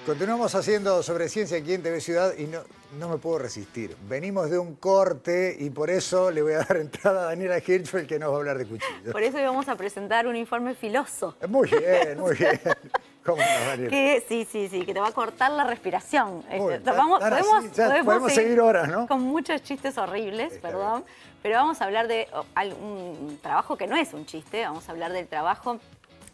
Continuamos haciendo sobre ciencia aquí en TV Ciudad y no me puedo resistir. Venimos de un corte y por eso le voy a dar entrada a Daniela Hirschfeld, que nos va a hablar de cuchillos. Por eso hoy vamos a presentar un informe filoso. Muy bien, muy bien. ¿Cómo no, Daniela? Sí, que te va a cortar la respiración. Podemos seguir horas, ¿no? Con muchos chistes horribles, perdón. Pero vamos a hablar de un trabajo que no es un chiste. Vamos a hablar del trabajo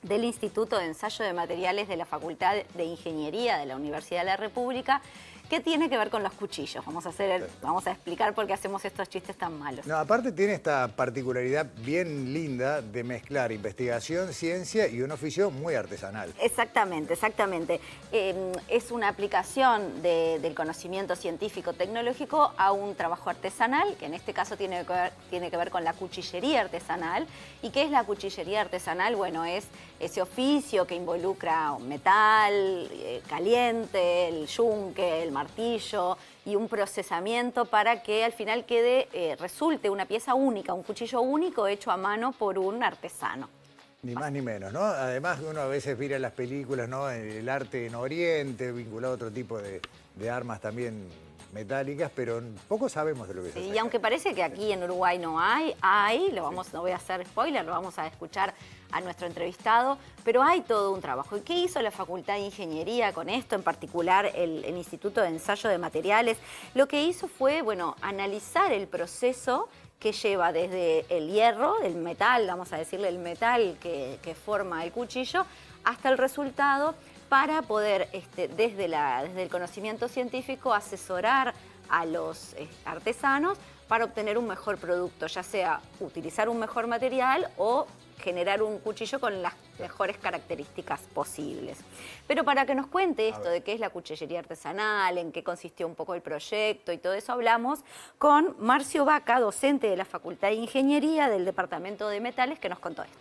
del Instituto de Ensayo de Materiales de la Facultad de Ingeniería de la Universidad de la República, que tiene que ver con los cuchillos. Vamos a explicar por qué hacemos estos chistes tan malos. No, aparte tiene esta particularidad bien linda de mezclar investigación, ciencia y un oficio muy artesanal. Exactamente. Es una aplicación del conocimiento científico-tecnológico a un trabajo artesanal, que en este caso tiene que ver con la cuchillería artesanal. ¿Y qué es la cuchillería artesanal? Bueno, es ese oficio que involucra un metal caliente, el yunque, el martillo y un procesamiento para que al final resulte una pieza única, un cuchillo único hecho a mano por un artesano. Ni más ni menos, ¿no? Además, uno a veces mira en las películas, ¿no? El arte en Oriente, vinculado a otro tipo de armas también metálicas, pero poco sabemos de lo que se hace. Y aunque parece que aquí en Uruguay no hay, no voy a hacer spoiler, lo vamos a escuchar a nuestro entrevistado, pero hay todo un trabajo. ¿Y qué hizo la Facultad de Ingeniería con esto, en particular el Instituto de Ensayo de Materiales? Lo que hizo fue, bueno, analizar el proceso que lleva desde el hierro, el metal, vamos a decirle el metal que forma el cuchillo, hasta el resultado, para poder, desde el conocimiento científico, asesorar a los artesanos para obtener un mejor producto, ya sea utilizar un mejor material o generar un cuchillo con las mejores características posibles. Pero para que nos cuente esto de qué es la cuchillería artesanal, en qué consistió un poco el proyecto y todo eso, hablamos con Marcio Vaca, docente de la Facultad de Ingeniería del Departamento de Metales, que nos contó esto.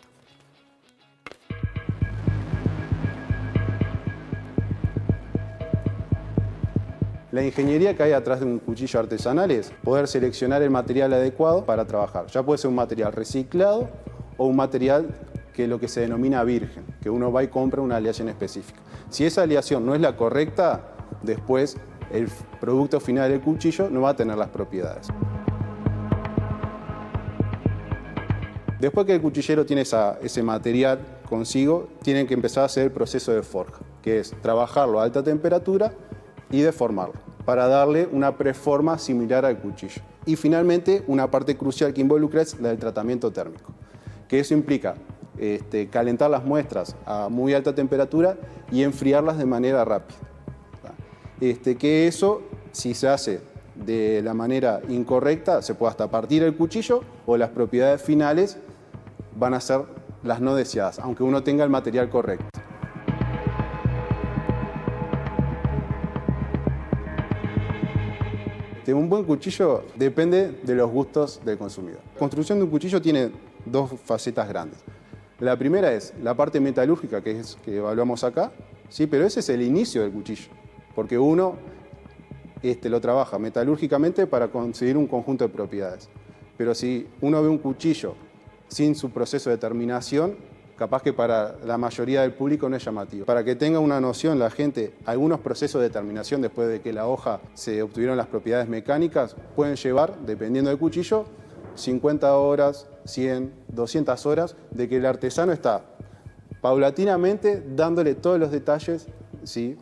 La ingeniería que hay atrás de un cuchillo artesanal es poder seleccionar el material adecuado para trabajar. Ya puede ser un material reciclado o un material que es lo que se denomina virgen, que uno va y compra una aleación específica. Si esa aleación no es la correcta, después el producto final del cuchillo no va a tener las propiedades. Después que el cuchillero tiene ese material consigo, tienen que empezar a hacer el proceso de forja, que es trabajarlo a alta temperatura y deformarlo, para darle una preforma similar al cuchillo. Y finalmente, una parte crucial que involucra es la del tratamiento térmico, que eso implica calentar las muestras a muy alta temperatura y enfriarlas de manera rápida. Que eso, si se hace de la manera incorrecta, se puede hasta partir el cuchillo o las propiedades finales van a ser las no deseadas, aunque uno tenga el material correcto. Un buen cuchillo depende de los gustos del consumidor. La construcción de un cuchillo tiene dos facetas grandes. La primera es la parte metalúrgica, que es que evaluamos acá, ¿sí? Pero ese es el inicio del cuchillo, porque uno lo trabaja metalúrgicamente para conseguir un conjunto de propiedades. Pero si uno ve un cuchillo sin su proceso de terminación, capaz que para la mayoría del público no es llamativo. Para que tenga una noción la gente, algunos procesos de terminación después de que la hoja se obtuvieron las propiedades mecánicas pueden llevar, dependiendo del cuchillo, 50 horas, 100, 200 horas, de que el artesano está paulatinamente dándole todos los detalles, ¿sí?,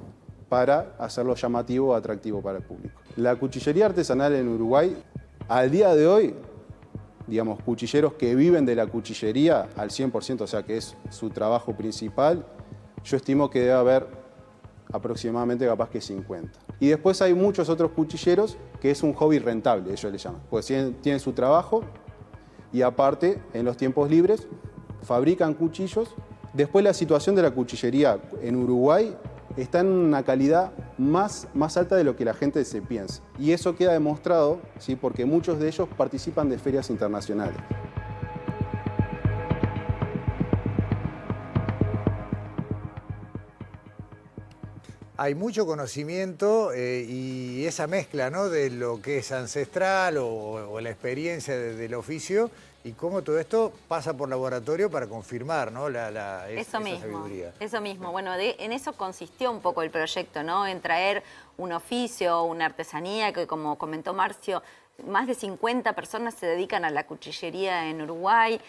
para hacerlo llamativo o atractivo para el público. La cuchillería artesanal en Uruguay, al día de hoy, digamos, cuchilleros que viven de la cuchillería al 100%, o sea que es su trabajo principal, yo estimo que debe haber aproximadamente capaz que 50. Y después hay muchos otros cuchilleros que es un hobby rentable, ellos le llaman, pues tienen su trabajo y aparte, en los tiempos libres, fabrican cuchillos. Después la situación de la cuchillería en Uruguay está en una calidad más alta de lo que la gente se piensa. Y eso queda demostrado, ¿sí?, porque muchos de ellos participan de ferias internacionales. Hay mucho conocimiento y esa mezcla, ¿no?, de lo que es ancestral o la experiencia del oficio y cómo todo esto pasa por laboratorio para confirmar, ¿no? esa sabiduría. Eso mismo. Bueno, en eso consistió un poco el proyecto, ¿no? En traer un oficio, una artesanía que, como comentó Marcio, más de 50 personas se dedican a la cuchillería en Uruguay,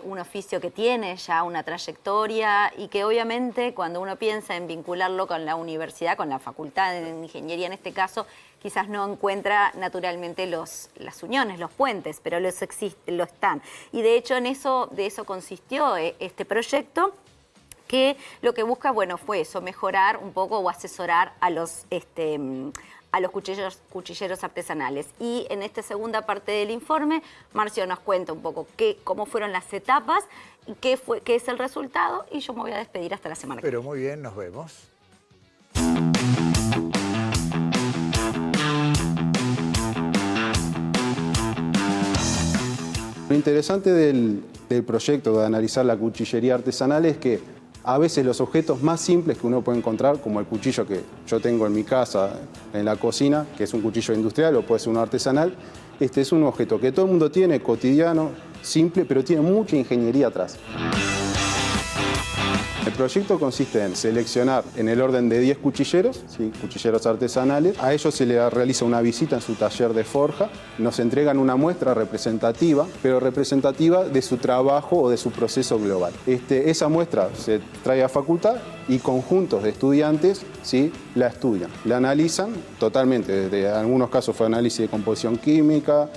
un oficio que tiene ya una trayectoria y que obviamente cuando uno piensa en vincularlo con la universidad, con la facultad de ingeniería en este caso, quizás no encuentra naturalmente las uniones, los puentes, pero lo están. Y de hecho de eso consistió este proyecto, que lo que busca, bueno, fue eso, mejorar un poco o asesorar a los cuchilleros artesanales. Y en esta segunda parte del informe, Marcio nos cuenta un poco cómo fueron las etapas, qué es el resultado, y yo me voy a despedir hasta la semana que viene. Pero muy bien, nos vemos. Lo interesante del proyecto de analizar la cuchillería artesanal es que a veces los objetos más simples que uno puede encontrar, como el cuchillo que yo tengo en mi casa, en la cocina, que es un cuchillo industrial o puede ser uno artesanal, este es un objeto que todo el mundo tiene, cotidiano, simple, pero tiene mucha ingeniería atrás. El proyecto consiste en seleccionar en el orden de 10 cuchilleros, ¿sí? Cuchilleros artesanales. A ellos se les realiza una visita en su taller de forja. Nos entregan una muestra representativa, pero representativa de su trabajo o de su proceso global. Esa muestra se trae a facultad y conjuntos de estudiantes, ¿sí? La estudian, la analizan totalmente. Desde algunos casos fue análisis de composición química,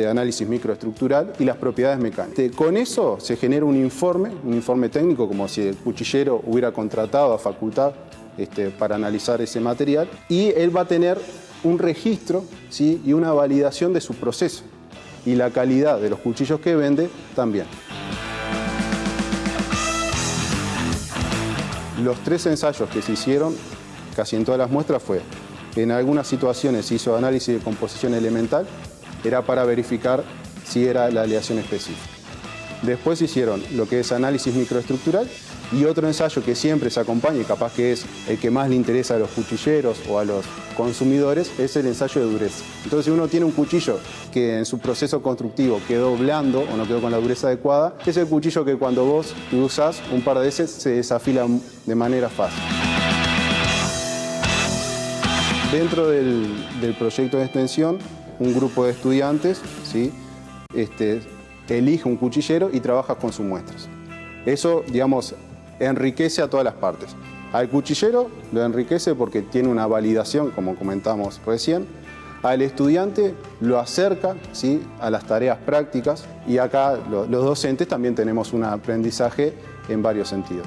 análisis microestructural y las propiedades mecánicas. Con eso se genera un informe técnico, como si el cuchillero hubiera contratado a facultad para analizar ese material, y él va a tener un registro, ¿sí? Y una validación de su proceso y la calidad de los cuchillos que vende también. Los 3 ensayos que se hicieron, casi en todas las muestras, en algunas situaciones se hizo análisis de composición elemental, era para verificar si era la aleación específica. Después hicieron lo que es análisis microestructural y otro ensayo que siempre se acompaña y capaz que es el que más le interesa a los cuchilleros o a los consumidores, es el ensayo de dureza. Entonces, si uno tiene un cuchillo que en su proceso constructivo quedó blando o no quedó con la dureza adecuada, es el cuchillo que cuando vos lo usás un par de veces se desafila de manera fácil. Dentro del proyecto de extensión, un grupo de estudiantes, ¿sí? Elige un cuchillero y trabaja con sus muestras. Eso, digamos, enriquece a todas las partes. Al cuchillero lo enriquece porque tiene una validación, como comentamos recién. Al estudiante lo acerca, ¿sí? A las tareas prácticas, y acá los docentes también tenemos un aprendizaje en varios sentidos.